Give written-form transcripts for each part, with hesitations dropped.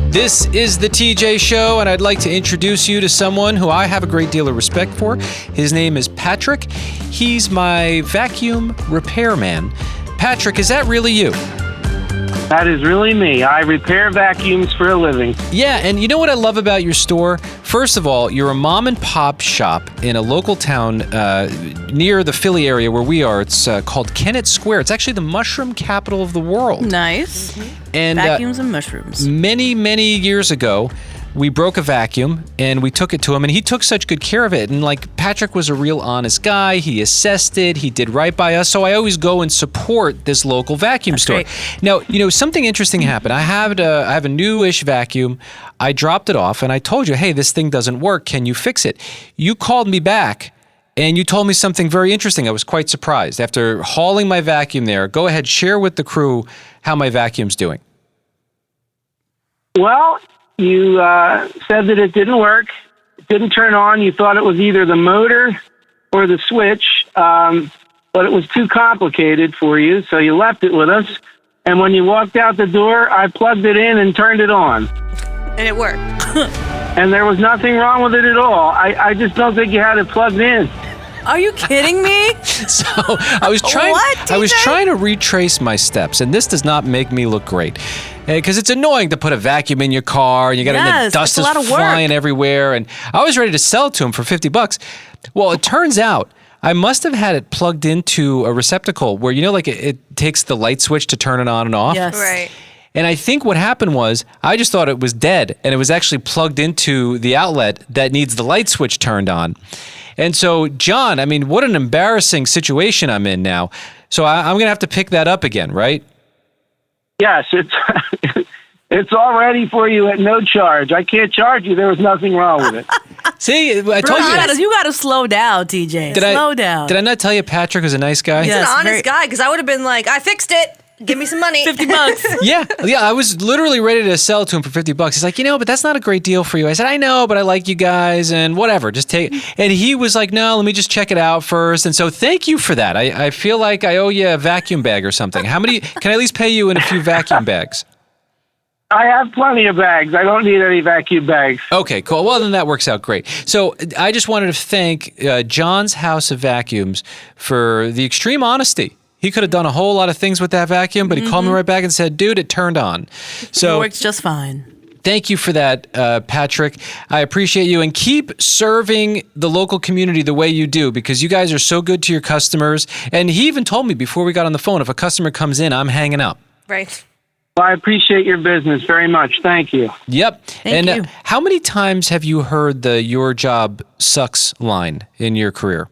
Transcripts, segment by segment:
This is the TJ Show, and I'd like to introduce you to someone who I have a great deal of respect for. His name is Patrick. He's my vacuum repairman. Patrick, is that really you? That is really me. I repair vacuums for a living. Yeah, and you know what I love about your store? First of all, you're a mom and pop shop in a local town near the Philly area where we are. It's called Kennett Square. It's actually the mushroom capital of the world. Nice. And vacuums and mushrooms. Many, many years ago, we broke a vacuum and we took it to him, and he took such good care of it. And like, Patrick was a real honest guy. He assessed it. He did right by us. So I always go and support this local vacuum store. Great. Now, you know, something interesting happened. I have a newish vacuum. I dropped it off and I told you, hey, this thing doesn't work. Can you fix it? You called me back and you told me something very interesting. I was quite surprised. After hauling my vacuum there, go ahead, share with the crew how my vacuum's doing. Well, you said that it didn't work. It didn't turn on. You thought it was either the motor or the switch, but it was too complicated for you, so you left it with us. And when you walked out the door, I plugged it in and turned it on. And it worked. And there was nothing wrong with it at all. I just don't think you had it plugged in. Are you kidding me? So I was trying. What, I was TJ? trying to retrace my steps, and this does not make me look great, because it's annoying to put a vacuum in your car, and you got Yes, the dust it's a is lot of work. flying everywhere. And I was ready to sell it to him for $50. Well, it turns out I must have had it plugged into a receptacle where, you know, like it takes the light switch to turn it on and off. Yes. Right. And I think what happened was I just thought it was dead, and it was actually plugged into the outlet that needs the light switch turned on. And so, John, I mean, what an embarrassing situation I'm in now. So I'm going to have to pick that up again, right? Yes, it's all ready for you at no charge. I can't charge you. There was nothing wrong with it. See, I told you. You got to slow down, TJ. Slow down. Did I not tell you Patrick was a nice guy? Yeah. He's Yes, an honest very- guy, because I would have been like, I fixed it. Give me some money. $50. Yeah. I was literally ready to sell it to him for $50. He's like, but that's not a great deal for you. I said, I know, but I like you guys and whatever. Just take it. And he was like, no, let me just check it out first. And so thank you for that. I feel like I owe you a vacuum bag or something. How many, can I at least pay you in a few vacuum bags? I have plenty of bags. I don't need any vacuum bags. Okay, cool. Well, then that works out great. So I just wanted to thank John's House of Vacuums for the extreme honesty. He could have done a whole lot of things with that vacuum, but he called me right back and said, dude, it turned on. So It works just fine. thank you for that, Patrick. I appreciate you, and keep serving the local community the way you do, because you guys are so good to your customers. And he even told me before we got on the phone, if a customer comes in, I'm hanging up. Right. Well, I appreciate your business very much. Thank you. Yep. Thank you. How many times have you heard the "your job sucks" line in your career?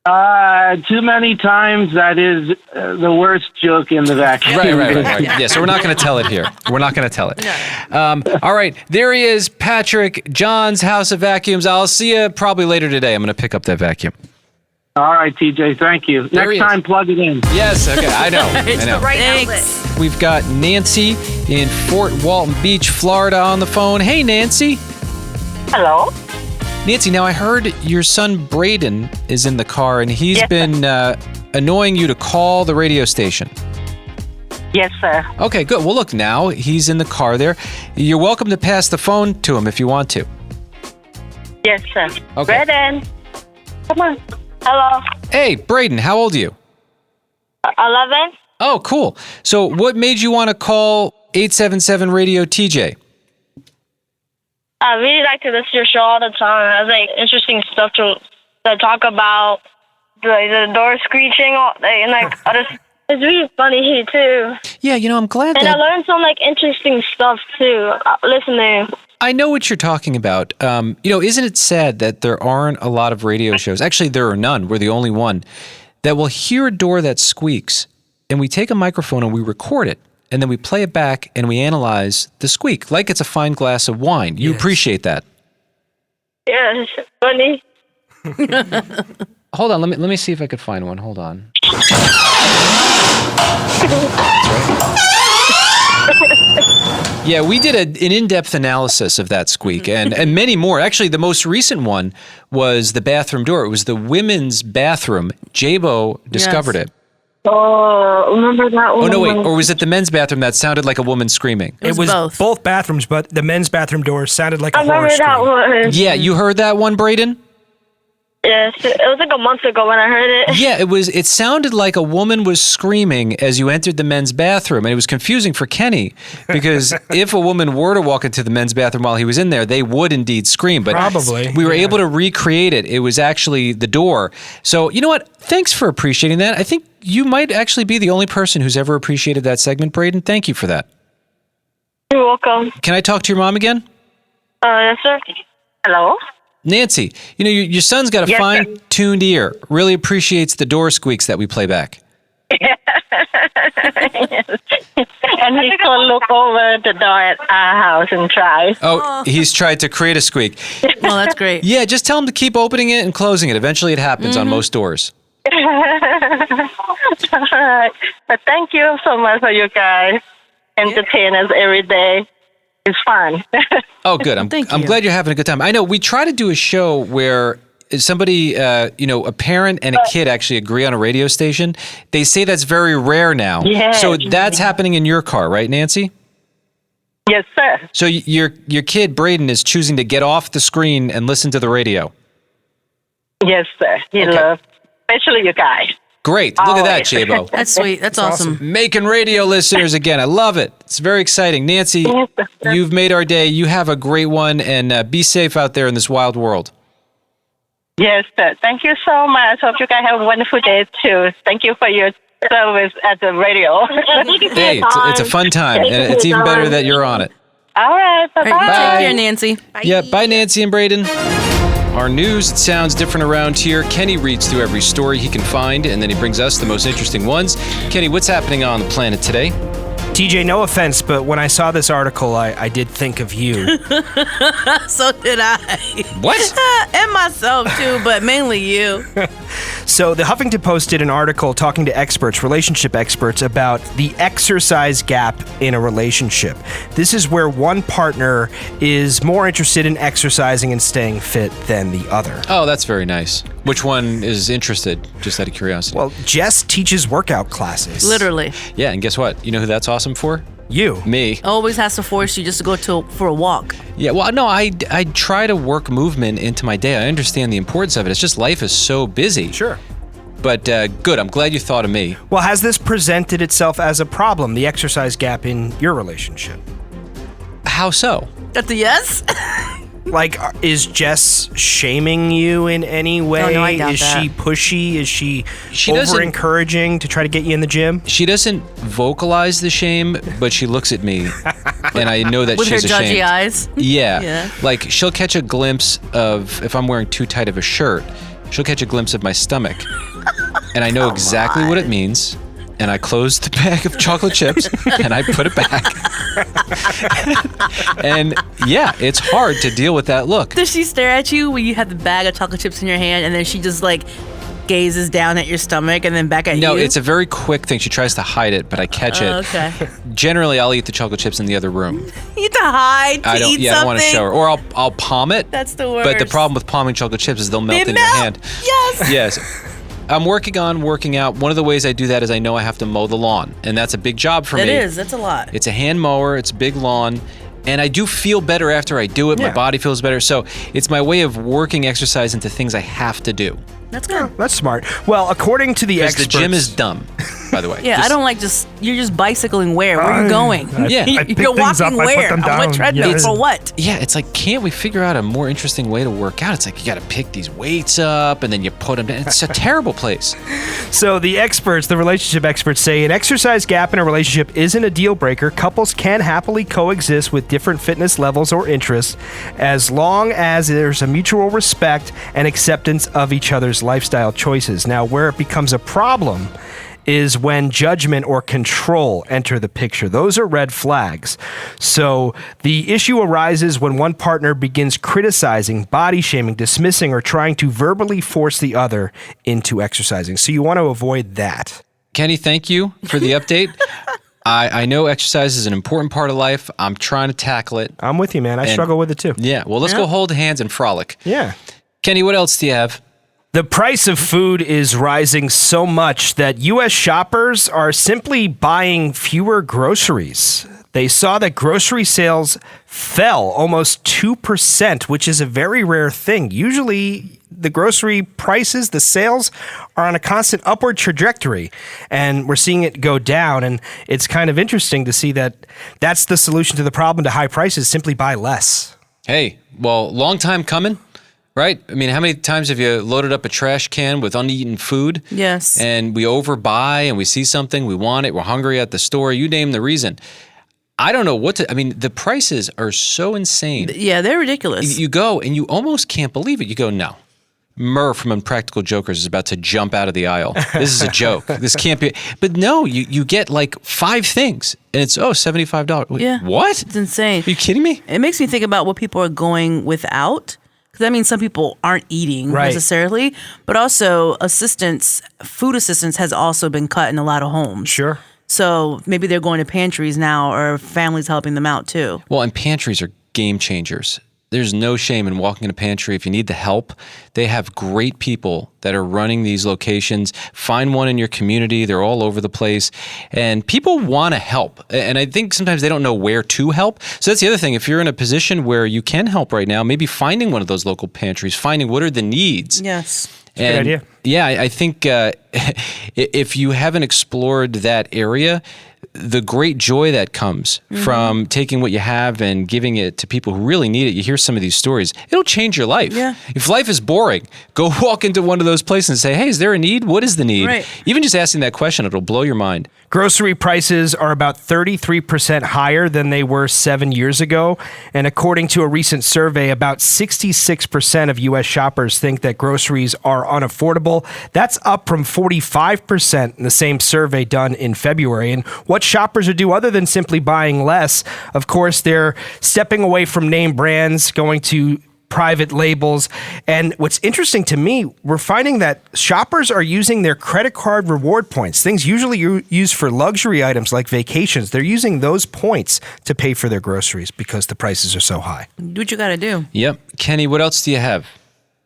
Too many times. That is the worst joke in the vacuum. Right. Yeah, so we're not going to tell it here. We're not going to tell it. All right, there he is, Patrick, John's House of Vacuums. I'll see you probably later today. I'm going to pick up that vacuum. All right, TJ. Thank you. There he Next is. time, plug it in. Yes, okay, I know. It's the right Thanks. outlet. We've got Nancy in Fort Walton Beach, Florida on the phone. Hey, Nancy. Hello. Nancy, now I heard your son Braden is in the car, and he's Yes, been annoying you to call the radio station. Yes, sir. Okay, good. Well, look, now he's in the car there. You're welcome to pass the phone to him if you want to. Yes, sir. Okay. Braden. Come on. Hello. Hey, Braden, how old are you? 11. Oh, cool. So what made you want to call 877 Radio TJ? I really like to listen to your show all the time. It has like interesting stuff to talk about, like the door screeching, and like it's really funny too. Yeah, I'm glad And that... I learned some like interesting stuff too. Listening. I know what you're talking about. Isn't it sad that there aren't a lot of radio shows? Actually, there are none. We're the only one that will hear a door that squeaks, and we take a microphone and we record it, and then we play it back and we analyze the squeak like it's a fine glass of wine. You appreciate that? Yeah, it's funny. Hold on, let me see if I could find one. Hold on. Yeah, we did an in-depth analysis of that squeak and many more. Actually, the most recent one was the bathroom door. It was the women's bathroom. Jabo discovered it. Oh, remember that one? Oh, no, wait. Or was it the men's bathroom that sounded like a woman screaming? It was both bathrooms, but the men's bathroom door sounded like a I horror remember that scream. one. Yeah, you heard that one, Braden? Yes, it was like a month ago when I heard it. Yeah, it sounded like a woman was screaming as you entered the men's bathroom, and it was confusing for Kenny because if a woman were to walk into the men's bathroom while he was in there, they would indeed scream. But Probably, we were able to recreate it. It was actually the door. So, you know what? Thanks for appreciating that. I think you might actually be the only person who's ever appreciated that segment, Braden. Thank you for that. You're welcome. Can I talk to your mom again? Yes, sir. Hello? Nancy, you know, your son's got a Yes, sir. fine-tuned ear. Really appreciates the door squeaks that we play back. And he could look over the door at our house and try. Oh, he's tried to create a squeak. Well, that's great. Yeah, just tell him to keep opening it and closing it. Eventually it happens on most doors. All right. But thank you so much for you guys. Entertain us every day. It's fun. Oh, good. I'm Thank I'm you. glad you're having a good time. I know we try to do a show where somebody, a parent and a kid actually agree on a radio station. They say that's very rare now. Yes. So that's happening in your car, right, Nancy? Yes, sir. So your kid, Braden, is choosing to get off the screen and listen to the radio. Yes, sir. He loves, especially you guys. Great. Look at that, Jabo. That's sweet. That's awesome. Making radio listeners again. I love it. It's very exciting. Nancy, Yes, sir. you've made our day. You have a great one, and be safe out there in this wild world. Yes, sir. Thank you so much. Hope you guys have a wonderful day, too. Thank you for your service at the radio. Hey, it's a fun time, and it's even better that you're on it. All right. Bye-bye. All right, you take care, Nancy. Yeah, bye, Nancy and Braden. Our news, it sounds different around here. Kenny reads through every story he can find, and then he brings us the most interesting ones. Kenny, what's happening on the planet today? TJ, no offense, but when I saw this article, I did think of you. So did I. What? And myself, too, but mainly you. So the Huffington Post did an article talking to experts, relationship experts, about the exercise gap in a relationship. This is where one partner is more interested in exercising and staying fit than the other. Oh, that's very nice. Which one is interested, just out of curiosity? Well, Jess teaches workout classes. Literally. Yeah, and guess what? You know who that's awesome for? You. Me. Always has to force you just to go for a walk. Yeah, well, no, I try to work movement into my day. I understand the importance of it. It's just life is so busy. Sure. But good, I'm glad you thought of me. Well, has this presented itself as a problem, the exercise gap in your relationship? How so? That's a yes? Like, is Jess shaming you in any way? Oh, no, I doubt is that. she pushy? Is she doesn't- over-encouraging to try to get you in the gym? She doesn't vocalize the shame, but she looks at me, and I know that With her she's judgy ashamed. eyes. Yeah. Yeah. Like, she'll catch a glimpse of, if I'm wearing too tight of a shirt, she'll catch a glimpse of my stomach. And I know exactly what it means. And I close the bag of chocolate chips and I put it back. And yeah, it's hard to deal with that look. Does she stare at you when you have the bag of chocolate chips in your hand and then she just like gazes down at your stomach and then back at you? No, it's a very quick thing. She tries to hide it, but I catch it. Okay. Generally, I'll eat the chocolate chips in the other room. You have to hide to I don't. eat Yeah, I don't want to something? show her, or I'll palm it. That's the worst. But the problem with palming chocolate chips is they'll melt They in your melt. hand. Yes. Yes. I'm working on working out. One of the ways I do that is I know I have to mow the lawn, and that's a big job for me. It is. That's a lot. It's a hand mower. It's a big lawn. And I do feel better after I do it. Yeah. My body feels better. So it's my way of working exercise into things I have to do. That's good. That's smart. Well, according to the Because the experts... gym is dumb, by the way. Yeah, I don't like you're just bicycling where? Where are you going? Yeah. I pick You're things walking up, I put where? them On down. what treadmill? Yes. For what? Yeah, it's like, can't we figure out a more interesting way to work out? It's like you got to pick these weights up and then you put them down. It's a terrible place. So the experts, the relationship experts, say an exercise gap in a relationship isn't a deal breaker. Couples can happily coexist with different fitness levels or interests as long as there's a mutual respect and acceptance of each other's lifestyle choices. Now, where it becomes a problem is when judgment or control enter the picture. Those are red flags. So the issue arises when one partner begins criticizing, body shaming, dismissing, or trying to verbally force the other into exercising. So you want to avoid that. Kenny, thank you for the update. I know exercise is an important part of life. I'm trying to tackle it. I'm with you, man. I struggle with it too. Yeah, well, let's go hold hands and frolic. Yeah. Kenny, what else do you have? The price of food is rising so much that U.S. shoppers are simply buying fewer groceries. They saw that grocery sales fell almost 2%, which is a very rare thing. Usually, the grocery prices, the sales, are on a constant upward trajectory, and we're seeing it go down. And it's kind of interesting to see that that's the solution to the problem to high prices, simply buy less. Hey, well, long time coming, right? I mean, how many times have you loaded up a trash can with uneaten food? Yes. And we overbuy and we see something, we want it, we're hungry at the store, you name the reason. I don't know the prices are so insane. Yeah, they're ridiculous. You go and you almost can't believe it. You go, no. Murr from Impractical Jokers is about to jump out of the aisle. This is a joke. This can't be. But no, you get like 5 things and it's, $75. Wait, Yeah. what? It's insane. Are you kidding me? It makes me think about what people are going without. Because that means some people aren't eating Right. necessarily, but also food assistance has also been cut in a lot of homes. Sure. So maybe they're going to pantries now, or families helping them out too. Well, and pantries are game changers. There's no shame in walking in a pantry. If you need the help, they have great people that are running these locations. Find one in your community. They're all over the place. And people want to help. And I think sometimes they don't know where to help. So that's the other thing. If you're in a position where you can help right now, maybe finding one of those local pantries, finding what are the needs. Yes. And good idea. Yeah, I think if you haven't explored that area, the great joy that comes from taking what you have and giving it to people who really need it. You hear some of these stories. It'll change your life. Yeah. If life is boring, go walk into one of those places and say, hey, is there a need? What is the need? Right. Even just asking that question, it'll blow your mind. Grocery prices are about 33% higher than they were 7 years ago. And according to a recent survey, about 66% of U.S. shoppers think that groceries are unaffordable. That's up from 45% in the same survey done in February. And what shoppers are do other than simply buying less, of course, they're stepping away from name brands, going to private labels. And what's interesting to me, we're finding that shoppers are using their credit card reward points, things usually used for luxury items like vacations. They're using those points to pay for their groceries because the prices are so high. Do what you got to do. Yep. Kenny, what else do you have?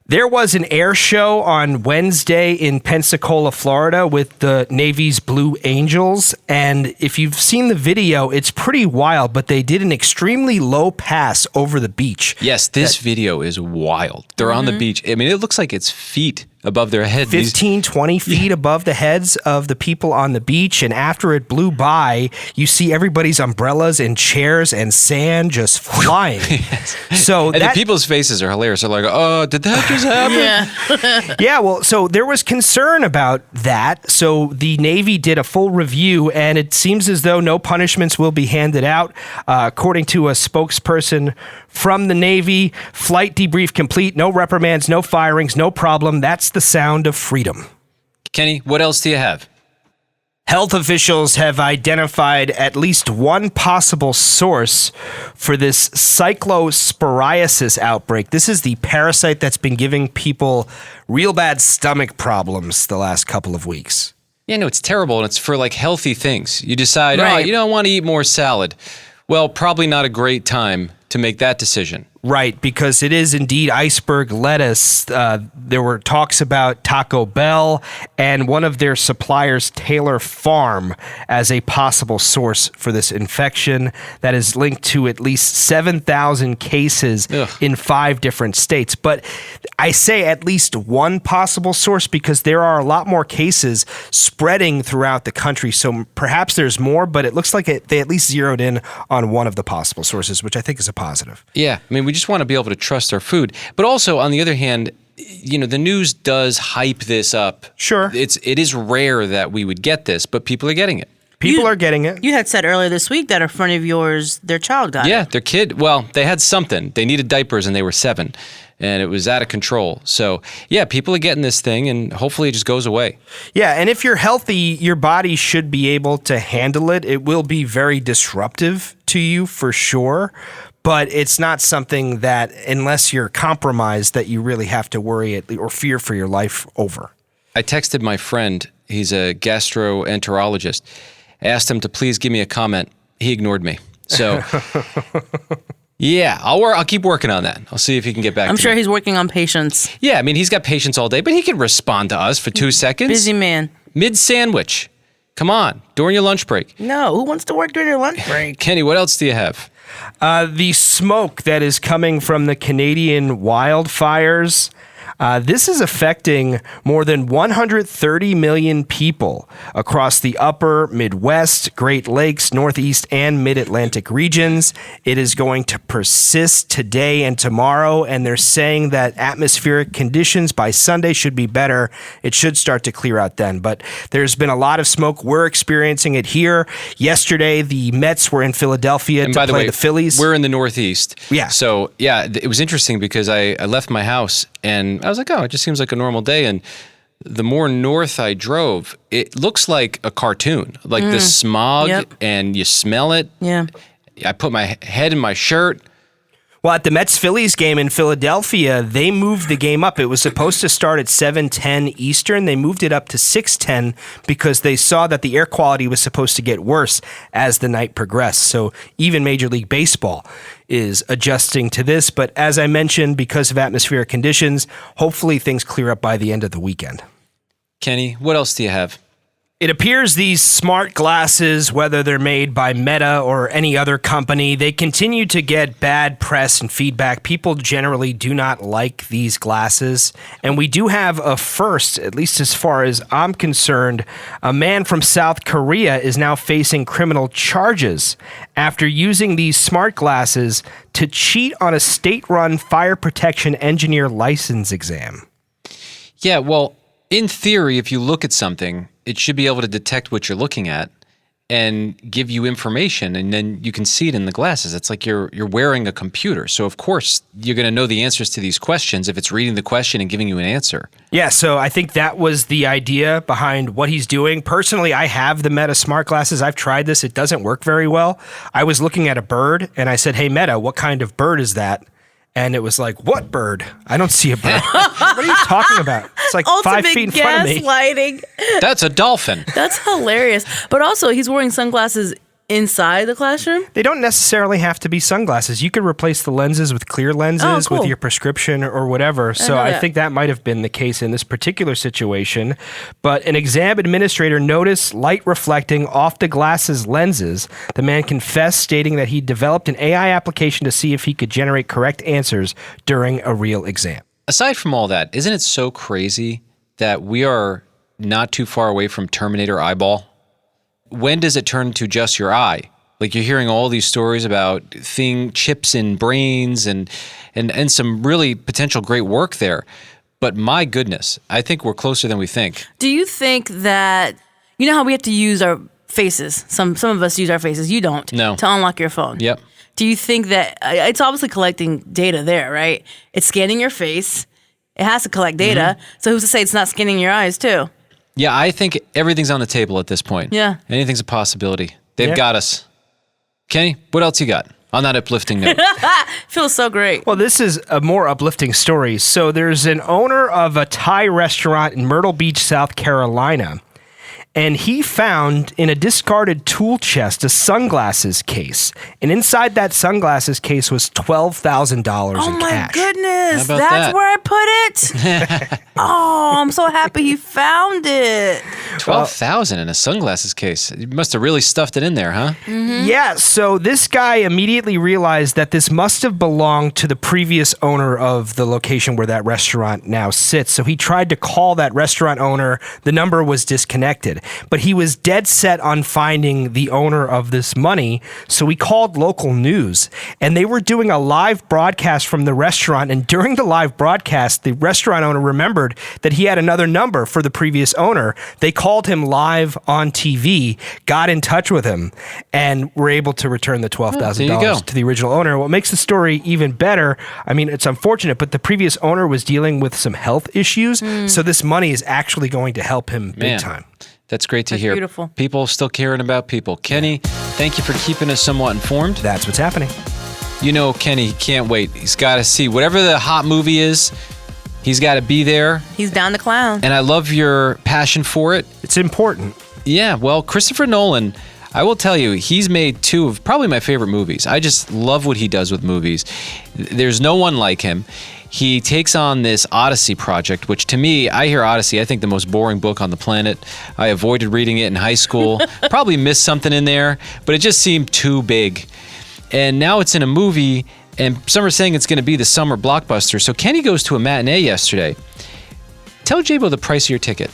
There was an air show on Wednesday in Pensacola, Florida with the Navy's Blue Angels. And if you've seen the video, it's pretty wild, but they did an extremely low pass over the beach. Yes, this video is wild. They're on the beach. I mean, it looks like it's feet above their head. 15, 20 feet above the heads of the people on the beach. And after it blew by, you see everybody's umbrellas and chairs and sand just flying. Yes. So And the people's faces are hilarious. They're like, oh, did that just happen? Yeah. Yeah, well, so there was concern about that. So the Navy did a full review, and it seems as though no punishments will be handed out. According to a spokesperson from the Navy, flight debrief complete, no reprimands, no firings, no problem. That's the sound of freedom. Kenny, what else do you have? Health officials have identified at least one possible source for this cyclosporiasis outbreak. This is the parasite that's been giving people real bad stomach problems the last couple of weeks. Yeah, no, it's terrible, and it's for like healthy things. You decide, Right. you don't want to eat more salad. Well, probably not a great time to make that decision. Right, because it is indeed iceberg lettuce. There were talks about Taco Bell and one of their suppliers, Taylor Farm, as a possible source for this infection that is linked to at least 7,000 cases in 5 different states. But I say at least one possible source because there are a lot more cases spreading throughout the country. So perhaps there's more, but it looks like they at least zeroed in on one of the possible sources, which I think is a positive. Yeah, I mean, we just want to be able to trust our food. But also, on the other hand, you know, the news does hype this up. Sure. It is rare that we would get this, but people are getting it. People are getting it. You had said earlier this week that a friend of yours, their child got it. Yeah, their kid, well, they had something. They needed diapers and they were 7. And it was out of control. So, yeah, people are getting this thing, and hopefully it just goes away. Yeah, and if you're healthy, your body should be able to handle it. It will be very disruptive to you for sure, but it's not something that, unless you're compromised, that you really have to worry or fear for your life over. I texted my friend. He's a gastroenterologist. Asked him to please give me a comment. He ignored me. So... Yeah, I'll keep working on that. I'll see if he can get back I'm to sure me. he's working on patience. Yeah, I mean, he's got patience all day, but he can respond to us for 2 seconds. Busy man. Mid-sandwich. Come on, during your lunch break. No, who wants to work during your lunch break? Kenny, what else do you have? The smoke that is coming from the Canadian wildfires. This is affecting more than 130 million people across the upper Midwest, Great Lakes, Northeast, and Mid-Atlantic regions. It is going to persist today and tomorrow, and they're saying that atmospheric conditions by Sunday should be better. It should start to clear out then, but there's been a lot of smoke. We're experiencing it here. Yesterday, the Mets were in Philadelphia to play the Phillies. We're in the Northeast. Yeah. So, yeah, it was interesting because I left my house and I was like, oh, it just seems like a normal day. And the more north I drove, it looks like a cartoon, like the smog, and you smell it. Yeah. I put my head in my shirt. Well, at the Mets-Phillies game in Philadelphia, they moved the game up. It was supposed to start at 7:10 Eastern. They moved it up to 6:10 because they saw that the air quality was supposed to get worse as the night progressed. So even Major League Baseball is adjusting to this. But as I mentioned, because of atmospheric conditions, hopefully things clear up by the end of the weekend. Kenny, what else do you have? It appears these smart glasses, whether they're made by Meta or any other company, they continue to get bad press and feedback. People generally do not like these glasses. And we do have a first, at least as far as I'm concerned. A man from South Korea is now facing criminal charges after using these smart glasses to cheat on a state-run fire protection engineer license exam. Yeah, well, in theory, if you look at something, it should be able to detect what you're looking at and give you information, and then you can see it in the glasses. It's like you're wearing a computer. So, of course, you're going to know the answers to these questions if it's reading the question and giving you an answer. Yeah, so I think that was the idea behind what he's doing. Personally, I have the Meta smart glasses. I've tried this. It doesn't work very well. I was looking at a bird, and I said, hey, Meta, what kind of bird is that? And it was like, what bird? I don't see a bird. What are you talking about? It's like Ultimate 5 feet in front of me. gaslighting. That's a dolphin. That's hilarious. But also, he's wearing sunglasses inside the classroom? They don't necessarily have to be sunglasses. You could replace the lenses with clear lenses cool. with your prescription or whatever. So I that. think that might have been the case in this particular situation. But an exam administrator noticed light reflecting off the glasses lenses. The man confessed, stating that he developed an AI application to see if he could generate correct answers during a real exam. Aside from all that, isn't it so crazy that we are not too far away from Terminator eyeball? When does it turn to just your eye? Like, you're hearing all these stories about chips in brains and some really potential great work there. But my goodness, I think we're closer than we think. Do you think that, you know how we have to use our faces? Some of us use our faces. You don't. No. To unlock your phone. Yep. Do you think that, it's obviously collecting data there, right? It's scanning your face. It has to collect data. So who's to say it's not scanning your eyes too? Yeah, I think everything's on the table at this point. Yeah. Anything's a possibility. They've got us. Kenny, what else you got on that uplifting note? Feels so great. Well, this is a more uplifting story. So there's an owner of a Thai restaurant in Myrtle Beach, South Carolina, and he found in a discarded tool chest a sunglasses case. And inside that sunglasses case was $12,000 in cash. Oh my goodness. How about That's that? where I put it? Oh, I'm so happy he found it. 12,000 in a sunglasses case. You must have really stuffed it in there, huh? Yeah, so this guy immediately realized that this must have belonged to the previous owner of the location where that restaurant now sits. So he tried to call that restaurant owner. The number was disconnected. But he was dead set on finding the owner of this money, so he called local news. And they were doing a live broadcast from the restaurant, and during the live broadcast, the restaurant owner remembered that he had another number for the previous owner. They called him live on TV, got in touch with him, and were able to return the $12,000 to the original owner. What makes the story even better, I mean, it's unfortunate, but the previous owner was dealing with some health issues, so this money is actually going to help him big time. That's great to hear. Beautiful. People still caring about people. Kenny, thank you for keeping us somewhat informed. That's what's happening. You know, Kenny, he can't wait. He's got to see whatever the hot movie is. He's got to be there. He's down to clown. And I love your passion for it. It's important. Yeah, well, Christopher Nolan, I will tell you, he's made two of probably my favorite movies. I just love what he does with movies. There's no one like him. He takes on this Odyssey project, which to me, I hear Odyssey, I think the most boring book on the planet. I avoided reading it in high school. Probably missed something in there, but it just seemed too big. And now it's in a movie, and some are saying it's going to be the summer blockbuster. So Kenny goes to a matinee yesterday. Tell J-Bo the price of your ticket.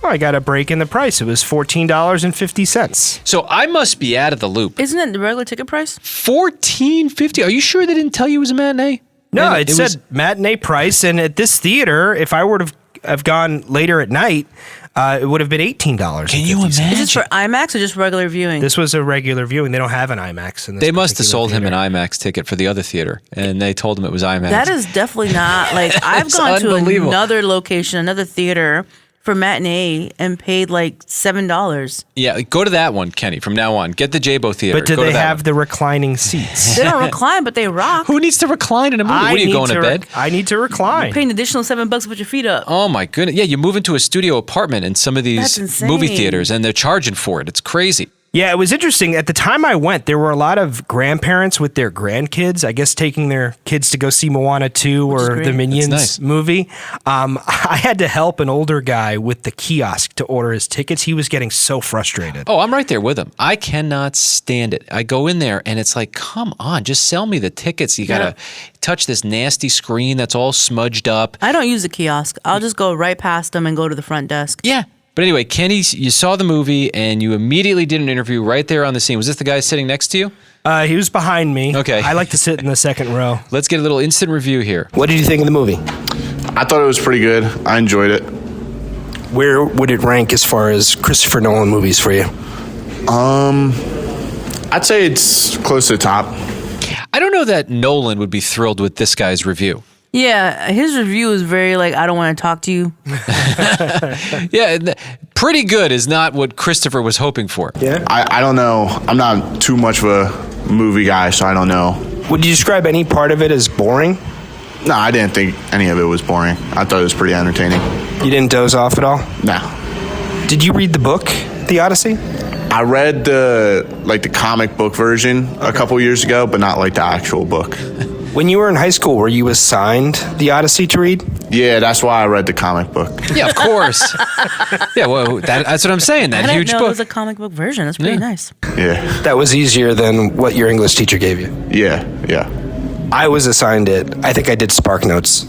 Well, I got a break in the price. It was $14.50. So I must be out of the loop. Isn't it the regular ticket price? $14.50. Are you sure they didn't tell you it was a matinee? No, And it said matinee price, and at this theater, if I were to have gone later at night, it would have been $18. Can you imagine? Is this for IMAX or just regular viewing? This was a regular viewing. They don't have an IMAX in this. They must have particular sold him theater. an IMAX ticket for the other theater, and they told him it was IMAX. That is definitely not like I've It's gone to unbelievable. another location, another theater for matinee and paid like $7. Yeah, go to that one, Kenny, from now on. Get the J-Bo theater. But do Go to they that have one. the reclining seats? They don't recline, but they rock. Who needs to recline in a movie? What are you, going to bed? I need to recline. Paying an additional $7 to put your feet up. Oh my goodness. Yeah, you move into a studio apartment in some of That's these insane. movie theaters, and they're charging for it. It's crazy. Yeah, it was interesting. At the time I went, there were a lot of grandparents with their grandkids, I guess taking their kids to go see Moana 2 is or great. the Minions nice. movie. I had to help an older guy with the kiosk to order his tickets. He was getting so frustrated. Oh, I'm right there with him. I cannot stand it. I go in there, and it's like, come on, just sell me the tickets. You got to touch this nasty screen that's all smudged up. I don't use the kiosk. I'll just go right past them and go to the front desk. Yeah. But anyway, Kenny, you saw the movie, and you immediately did an interview right there on the scene. Was this the guy sitting next to you? He was behind me. Okay. I like to sit in the second row. Let's get a little instant review here. What did you think of the movie? I thought it was pretty good. I enjoyed it. Where would it rank as far as Christopher Nolan movies for you? I'd say it's close to the top. I don't know that Nolan would be thrilled with this guy's review. Yeah, his review is very like, I don't want to talk to you. Yeah, pretty good is not what Christopher was hoping for. Yeah. I don't know. I'm not too much of a movie guy, so I don't know. Would you describe any part of it as boring? No, I didn't think any of it was boring. I thought it was pretty entertaining. You didn't doze off at all? No. Did you read the book, The Odyssey? I read the comic book version a couple years ago, but not like the actual book. When you were in high school, were you assigned The Odyssey to read? Yeah, that's why I read the comic book. Yeah, of course. Yeah, well, that's what I'm saying. That I huge didn't know it book. was a comic book version. That's pretty nice. Yeah. That was easier than what your English teacher gave you. Yeah. I was assigned it. I think I did Spark Notes.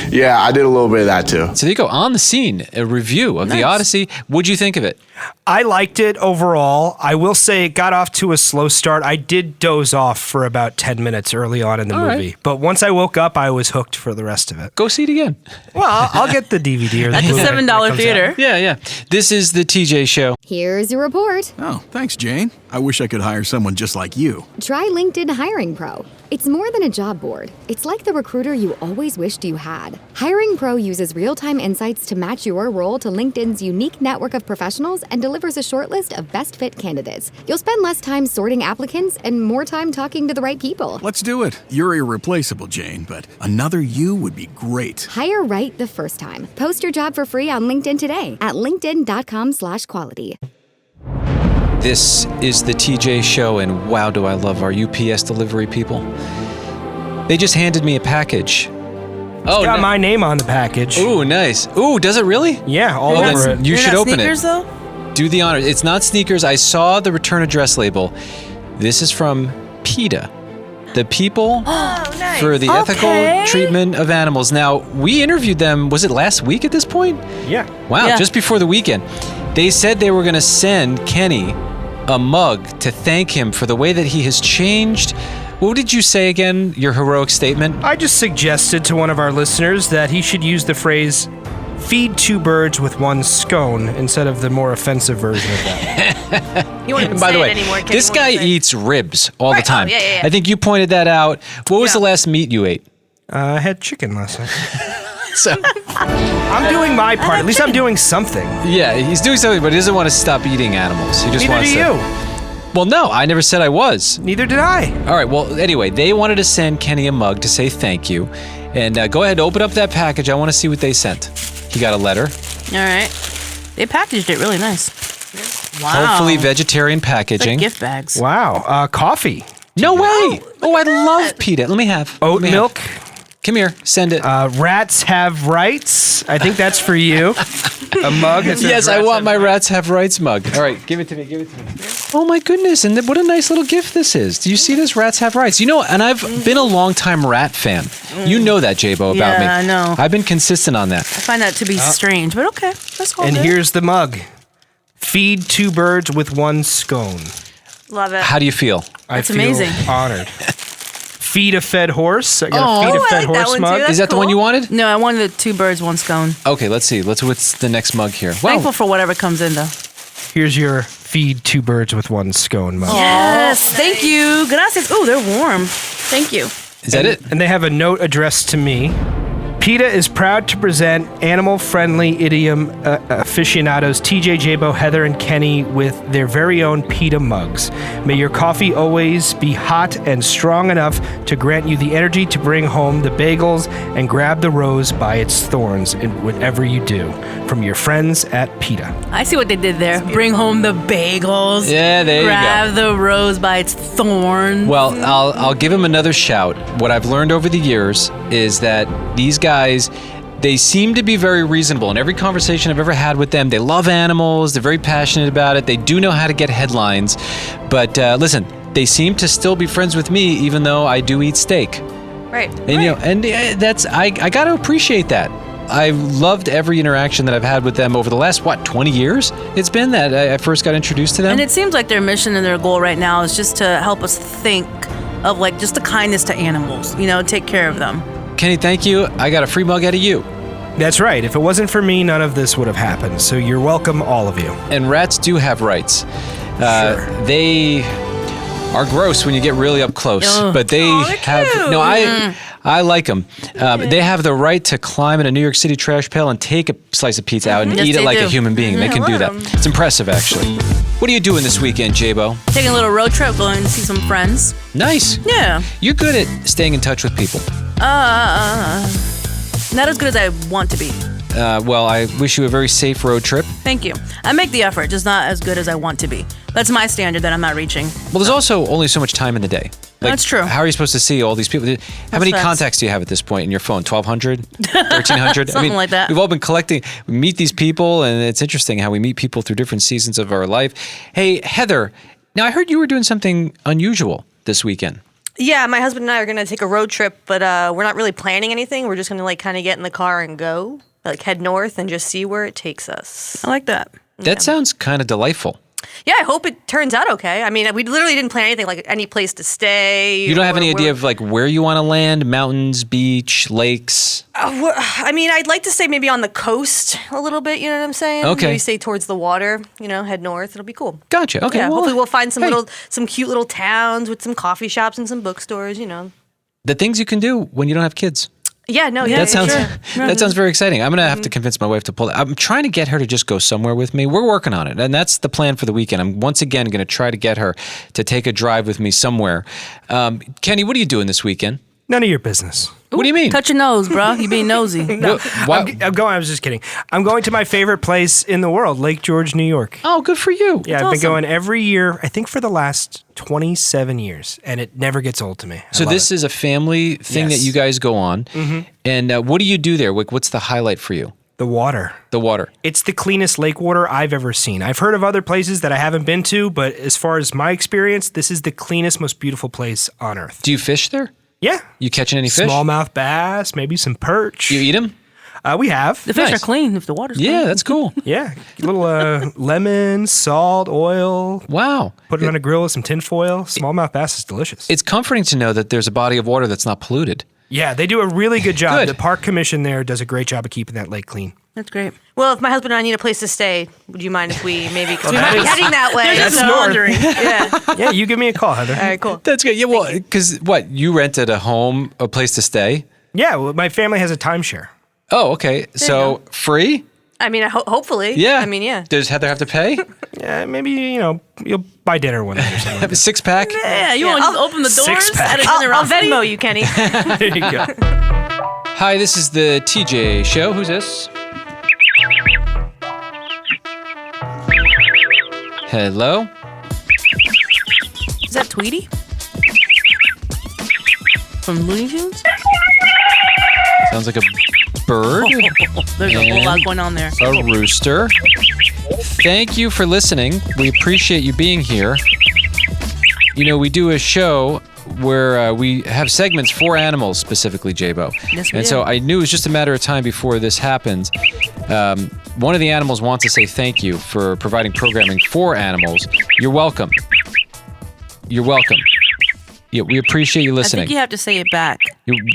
Yeah, I did a little bit of that too. So there you go. On the scene, a review of The Odyssey. What'd you think of it? I liked it overall. I will say it got off to a slow start. I did doze off for about 10 minutes early on in the All movie. right. But once I woke up, I was hooked for the rest of it. Go see it again. Well, I'll get the DVD or the At the Blu-ray when it $7 comes out. theater. Yeah. This is the TJ Show. Here's your report. Oh, thanks, Jane. I wish I could hire someone just like you. Try LinkedIn Hiring Pro. It's more than a job board. It's like the recruiter you always wished you had. Hiring Pro uses real-time insights to match your role to LinkedIn's unique network of professionals and delivers a short list of best fit candidates. You'll spend less time sorting applicants and more time talking to the right people. Let's do it. You're irreplaceable, Jane, but another you would be great. Hire right the first time. Post your job for free on LinkedIn today at linkedin.com/quality. This is the TJ Show, and wow, do I love our UPS delivery people. They just handed me a package. Oh, Got my name on the package. Ooh, nice. Ooh, does it really? Yeah, all Well, over then it. you They're should not open sneakers, it. though? Do the honor. It's not sneakers. I saw the return address label. This is from PETA, the people for the ethical treatment of animals. Now, we interviewed them, was it last week at this point? Yeah. Wow, Yeah. just before the weekend. They said they were going to send Kenny a mug to thank him for the way that he has changed. What did you say again, your heroic statement? I just suggested to one of our listeners that he should use the phrase, feed two birds with one scone, instead of the more offensive version of that. You won't even By say the way, it anymore. Kenny this won't guy say it. eats ribs all the Right. Oh, time. yeah. I think you pointed that out. What was Yeah. the last meat you ate? I had chicken last night. So, I'm doing my part. At least I'm doing something. yeah, he's doing something, but he doesn't want to stop eating animals. He just Neither wants do to. you. Well, no, I never said I was. Neither did I. All right, well, anyway, they wanted to send Kenny a mug to say thank you. And go ahead, open up that package. I want to see what they sent. He got a letter. All right. They packaged it really nice. Wow. Hopefully vegetarian It's like packaging. gift bags. Wow. Coffee. No way. Oh, I love PeTA. Let me have. Oat let me have. milk. Come here. Send it. Rats have rights. I think that's for you. A mug. that says Yes, I rats want have my Rats Have Rights mug. All right, give it to me. Give it to me. Oh my goodness! And what a nice little gift this is. Do you see this? Rats Have Rights. You know, and I've been a long-time rat fan. You know that, J-Bo, about me. Yeah, I know. I've been consistent on that. I find that to be strange, but okay. That's all And good. here's the mug. Feed 2 birds with 1 scone. Love it. How do you feel? That's I feel amazing. honored. Feed a fed horse. I got a feed a I fed like that horse one, too. mug. That's Is that the one cool. you wanted? No, I wanted the 2 birds, 1 scone. Okay, let's see. What's the next mug here? Wow. Thankful for whatever comes in, though. Here's your feed 2 birds with 1 scone mug. Yes, thank you. Gracias. Ooh, they're warm. Thank you. Is that it? And they have a note addressed to me. PETA is proud to present animal-friendly idiom aficionados TJ, J-Bo, Heather, and Kenny with their very own PETA mugs. May your coffee always be hot and strong enough to grant you the energy to bring home the bagels and grab the rose by its thorns in whatever you do. From your friends at PETA. I see what they did there. Bring home the bagels. Yeah, there you go. Grab the rose by its thorn. Well, I'll give him another shout. What I've learned over the years is that these guys, they seem to be very reasonable. In every conversation I've ever had with them, they love animals. They're very passionate about it. They do know how to get headlines. But listen, they seem to still be friends with me, even though I do eat steak. Right. And you know, and that's I got to appreciate that. I've loved every interaction that I've had with them over the last 20 years. It's been that I first got introduced to them. And it seems like their mission and their goal right now is just to help us think of like just the kindness to animals, you know, take care of them. Kenny, thank you. I got a free mug out of you. That's right. If it wasn't for me, none of this would have happened. So you're welcome, all of you. And rats do have rights. Sure. They are gross when you get really up close, but they have cute. no. I like them. They have the right to climb in a New York City trash pail and take a slice of pizza out and Yes, eat it they like do. a human being. They can do that. It's impressive, actually. What are you doing this weekend, J-Bo? Taking a little road trip, going to see some friends. Nice. Yeah. You're good at staying in touch with people. Not as good as I want to be. Well, I wish you a very safe road trip. Thank you. I make the effort, just not as good as I want to be. That's my standard that I'm not reaching. Well, there's also only so much time in the day. That's true. How are you supposed to see all these people? How many facts. contacts do you have at this point in your phone? 1,200? 1,300? Something like that. We've all been collecting. We meet these people, and it's interesting how we meet people through different seasons of our life. Hey, Heather, now I heard you were doing something unusual this weekend. Yeah, my husband and I are going to take a road trip, but we're not really planning anything. We're just going to like kind of get in the car and go, like head north and just see where it takes us. I like that. That sounds kind of delightful. Yeah, I hope it turns out okay. I mean, we literally didn't plan anything, like any place to stay. You don't have or any idea where- of like where you want to land? Mountains, beach, lakes? I mean, I'd like to stay maybe on the coast a little bit. You know what I'm saying? Okay. Maybe stay towards the water. You know, head north. It'll be cool. Gotcha. Okay. Yeah. well, Hopefully, we'll find some hey, some cute little towns with some coffee shops and some bookstores. You know. the things you can do when you don't have kids. Yeah. No. Yeah, That sounds sure. that sounds very exciting. I'm gonna have to convince my wife to pull that. I'm trying to get her to just go somewhere with me. We're working on it, and that's the plan for the weekend. I'm once again gonna try to get her to take a drive with me somewhere. Kenny, what are you doing this weekend? None of your business. What do you mean? Touch your nose, bro. You being nosy. Why- I'm going. I was just kidding. I'm going to my favorite place in the world, Lake George, New York. Oh, good for you. Yeah, I've awesome. been going every year, I think for the last 27 years, and it never gets old to me. So this is a family thing that Yes. you guys go on, and what do you do there? What's the highlight for you? the water. The water. It's the cleanest lake water I've ever seen. I've heard of other places that I haven't been to, but as far as my experience, this is the cleanest, most beautiful place on earth. Do you fish there? Yeah. You catching any fish? Smallmouth bass, maybe some perch. You eat them? We have. The fish Nice. are clean if the water's clean. Yeah, that's cool. Yeah. A little lemon, salt, oil. Wow. Put it on a grill with some tin foil. Smallmouth bass is delicious. It's comforting to know that there's a body of water that's not polluted. Yeah, they do a really good job. Good. The park commission there does a great job of keeping that lake clean. That's great. Well, if my husband and I need a place to stay, would you mind if we maybe, because we might be is- heading that way. That's so- north. Yeah. Yeah, you give me a call, Heather. All right, cool. That's good. Yeah, well, because what? You rented a home, a place to stay? Yeah, well, my family has a timeshare. Oh, okay. So free? I mean, hopefully. Yeah. I mean, yeah. Does Heather have to pay? Yeah, maybe, you'll buy dinner one night or something. Have a 6-pack? Yeah, you want to just open the doors? Six-pack. At a dinner I'll outfit? Venmo you, Kenny. There you go. Hi, this is the TJ Show. Who's this? Hello? Is that Tweety? From Looney Tunes? Sounds like a bird. There's a whole lot going on there. A rooster. Thank you for listening. We appreciate you being here. You know, we do a show where we have segments for animals, specifically, J-Bo. Yes, we And do. so I knew it was just a matter of time before this happened. One of the animals wants to say thank you for providing programming for animals. You're welcome. You're welcome. Yeah, we appreciate you I listening. think you have to say it back.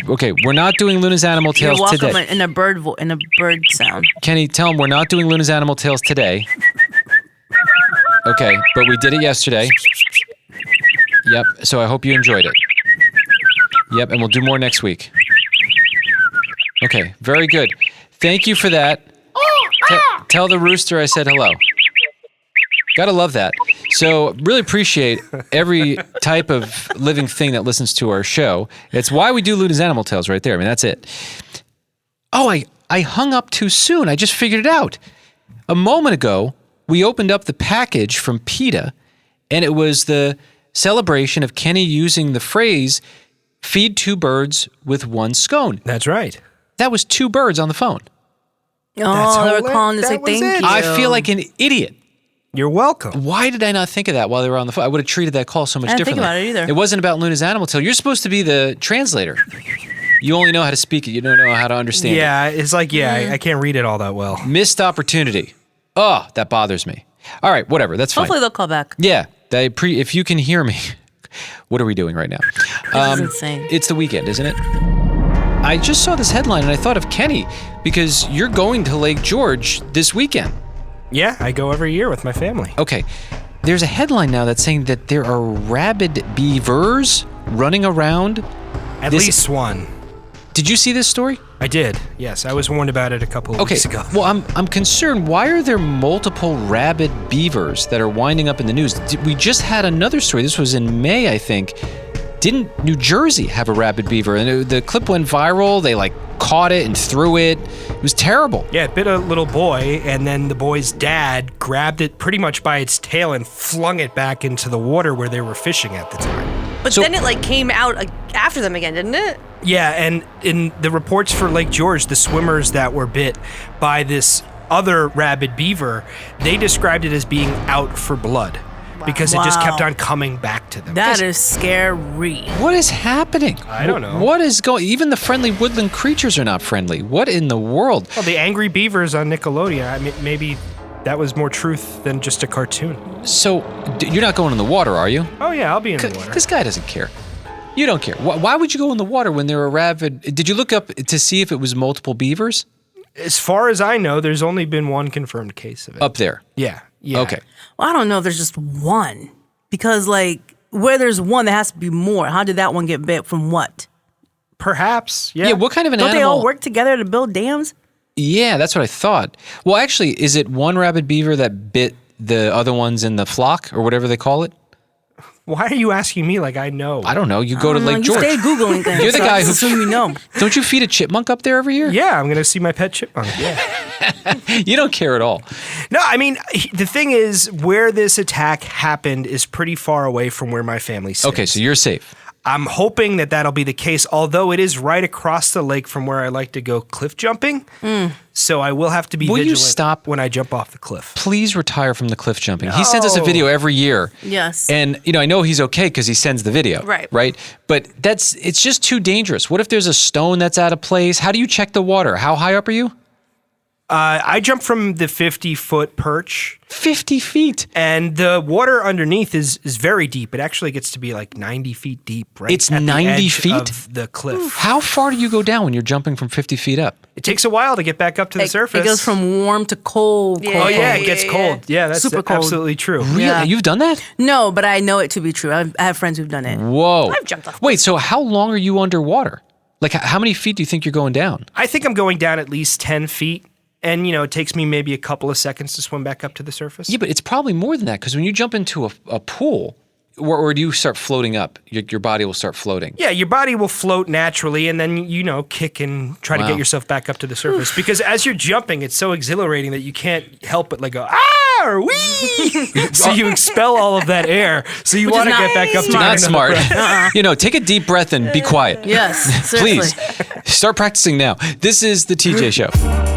Okay, we're not doing Luna's Animal You're Tales welcome today. in a bird sound. Kenny, tell him we're not doing Luna's Animal Tales today. Okay, but we did it yesterday. Yep, so I hope you enjoyed it. Yep, and we'll do more next week. Okay, very good. Thank you for that. Tell the rooster I said hello. Gotta love that. So, really appreciate every type of living thing that listens to our show. It's why we do Luna's Animal Tales right there. I mean, that's it. Oh, I hung up too soon. I just figured it out. A moment ago, we opened up the package from PETA, and it was the celebration of Kenny using the phrase, feed two birds with one scone. That's right. That was two birds on the phone. Oh, they were calling to say That was thank it. you. I feel like an idiot. You're welcome. Why did I not think of that while they were on the phone? I would have treated that call so much I didn't think differently. about it either. It wasn't about Luna's Animal Tale. You're supposed to be the translator. You only know how to speak it. You don't know how to understand it. Yeah, it's like, I can't read it all that well. Missed opportunity. Oh, that bothers me. All right, whatever. That's fine. Hopefully they'll call back. Yeah, if you can hear me, what are we doing right now? This is insane. It's the weekend, isn't it? I just saw this headline and I thought of Kenny because you're going to Lake George this weekend. Yeah, I go every year with my family. Okay, there's a headline now that's saying that there are rabid beavers running around. At least one. Did you see this story? I did. Yes, I was warned about it a couple of weeks ago. Well, I'm concerned. Why are there multiple rabid beavers that are winding up in the news? We just had another story. This was in May, I think. Didn't New Jersey have a rabid beaver? And the clip went viral. They caught it and threw it. It was terrible. Yeah, it bit a little boy, and then the boy's dad grabbed it pretty much by its tail and flung it back into the water where they were fishing at the time. But then it came out after them again, didn't it? Yeah, and in the reports for Lake George, the swimmers that were bit by this other rabid beaver, they described it as being out for blood because it just kept on coming back to them. That is scary. What is happening? I don't know. What is going? Even the friendly woodland creatures are not friendly. What in the world? Well, the Angry Beavers on Nickelodeon, I mean, maybe that was more truth than just a cartoon. So you're not going in the water, are you? Oh, yeah, I'll be in the water. This guy doesn't care. You don't care. Why would you go in the water when there were rabid? Did you look up to see if it was multiple beavers? As far as I know, there's only been one confirmed case of it. Up there. Yeah. Okay. Well, I don't know if there's just one. Because, where there's one, there has to be more. How did that one get bit from what? Perhaps. Yeah. Yeah, what kind of an Don't animal? they all work together to build dams? Yeah, that's what I thought. Well, actually, is it one rabid beaver that bit the other ones in the flock or whatever they call it? Why are you asking me like I know? I don't know. You go to Lake You George. stay Googling things. You're the so guy I who- just assume you know. Don't you feed a chipmunk up there every year? Yeah, I'm going to see my pet chipmunk. Yeah. You don't care at all. No, I mean, the thing is, where this attack happened is pretty far away from where my family stays. Okay, so you're safe. I'm hoping that that'll be the case, although it is right across the lake from where I like to go cliff jumping. So I will have to be Will you vigilant stop? when I jump off the cliff. Please retire from the cliff jumping. He sends us a video every year. Yes. And, I know he's okay because he sends the video. Right. Right? But it's just too dangerous. What if there's a stone that's out of place? How do you check the water? How high up are you? I jump from the 50-foot perch, 50 feet. and the water underneath is very deep. It actually gets to be 90 feet deep, right? It's at the 90 edge feet? of the cliff. How far do you go down when you're jumping from 50 feet up? It takes a while to get back up to the surface. It goes from warm to cold. Yeah. cold, Oh, yeah, cold. it gets cold. Yeah, that's Super cold. absolutely true. Really? Yeah. You've done that? No, but I know it to be true. I have friends who've done it. Whoa. I've jumped off. Wait, so how long are you underwater? How many feet do you think you're going down? I think I'm going down at least 10 feet. And, it takes me maybe a couple of seconds to swim back up to the surface. Yeah, but it's probably more than that because when you jump into a pool, or do you start floating up? Your body will start floating. Yeah, your body will float naturally, and then kick and try to get yourself back up to the surface. Because as you're jumping, it's so exhilarating that you can't help but go or wee. So you expel all of that air. So you want to get back up to not smart. breath. Take a deep breath and be quiet. Yes, Please seriously. start practicing now. This is the TJ Show.